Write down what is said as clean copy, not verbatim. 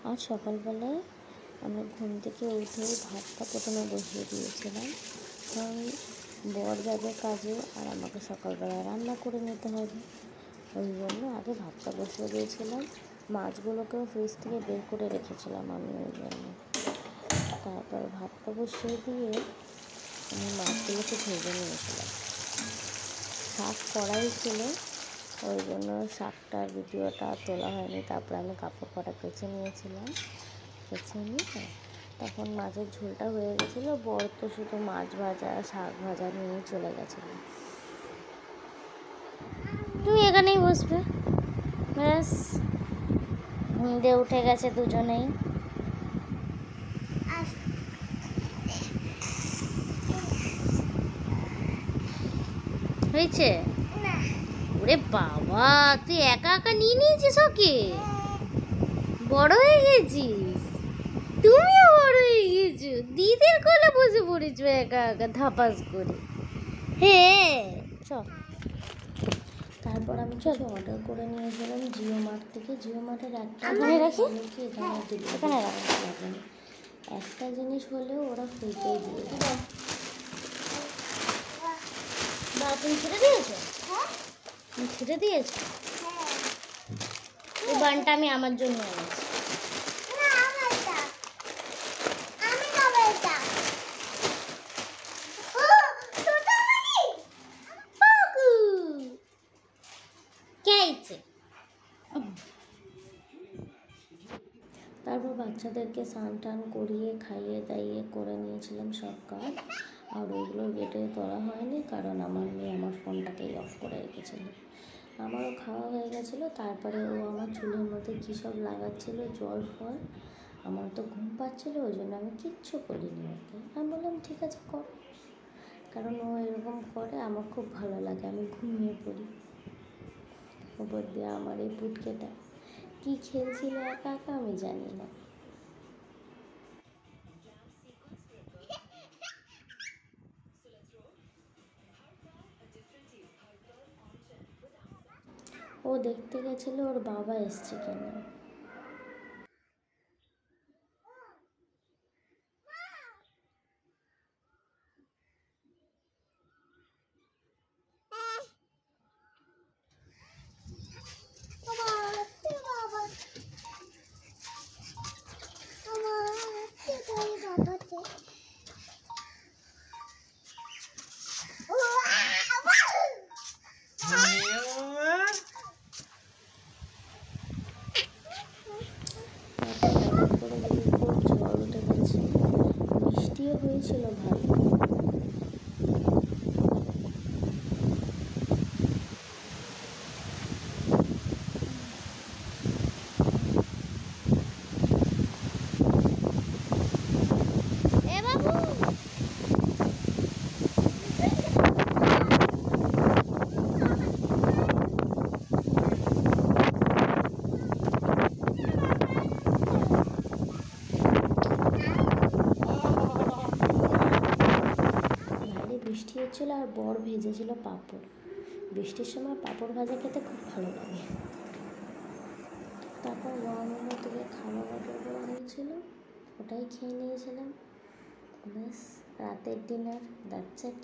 আজ সকালবেলায় আমি ঘুম থেকে উঠেই ভাতটা প্রথমে বসিয়ে দিয়েছিলাম, কারণ বর যাবে কাজে আর আমাকে সকালবেলায় রান্না করে নিতে হবে। ওই জন্য আগে ভাতটা বসিয়ে দিয়েছিলাম। মাছগুলোকেও ফ্রিজ থেকে বের করে রেখেছিলাম আমি ওই জন্য। তারপর ভাতটা বসিয়ে দিয়ে আমি মাছগুলোকে ভেজে নিয়েছিলাম। শাক কড়াই ছিল, ওই জন্য শাকটার ভিডিওটা তোলা হয়নি। তারপরে আমি কাপড় কটা কেচে নিয়েছিলাম। কেচে নিয়ে তখন মাছের ঝোলটা হয়ে গেছিলো। বর তো শুধু মাছ ভাজা শাক ভাজা নিয়ে চলে গেছিলো। তুমি এখানেই বসবে, ব্যাস। ঘুম দিয়ে উঠে গেছে দুজনেই। হয়েছে? ওরে বাবা, তুই একা একা নিয়ে নিয়েছিস ওকে? বড় হয়ে গেছিস, তুমিও বড় হয়ে গেছো, দিদির কোলে বসে পড়েছো একা একা ধাপাস করে। হ্যাঁ চল। তারপর আমি কিছু অর্ডার করে নিয়েছিলাম জিও মার্ট থেকে। জিও মার্টের একটা একটা জিনিস হলেও ওরা ফ্রিতেই দিয়ে দেয়। বা তুমি ছেড়ে দিয়েছো? তুমি ছেড়ে দিয়েছো? এই বানটা আমি আমার জন্য এনেছি। তারপর বাচ্চাদেরকে স্নান টান করিয়ে খাইয়ে দাইয়ে করে নিয়েছিলাম সব কাজ। আর ওইগুলো গেটে করা হয়নি, কারণ আমার মেয়ে আমার ফোনটাকেই অফ করে রেখেছিল। আমারও খাওয়া হয়ে গেছিলো। তারপরে ও আমার চুলের মধ্যে কী সব লাগাচ্ছিলো, জল ফল। আমার তো ঘুম পাচ্ছিলো, ওই জন্য আমি কিচ্ছু করিনি ওকে। আমি বললাম ঠিক আছে কর, কারণ ও এরকম করে আমার খুব ভালো লাগে। আমি ঘুমিয়ে পড়ি। ওপর দিয়ে আমার এই পুটকেটা কী খেলছিল একা একা আমি জানি না। ও দেখতে গেছিলো ওর বাবা এসছে কিনা। বৃষ্টিও হয়েছিল ভালো। বৃষ্টি হচ্ছিলো আর বর ভেজেছিল পাঁপড়। বৃষ্টির সময় পাঁপড় ভাজা খেতে খুব ভালো লাগে। তারপর ওয়ার্মের থেকে খাবার অর্ডার করা হয়েছিল, ওটাই খেয়ে নিয়েছিলাম। ব্যাস, রাতের ডিনার, দ্যাটস ইট।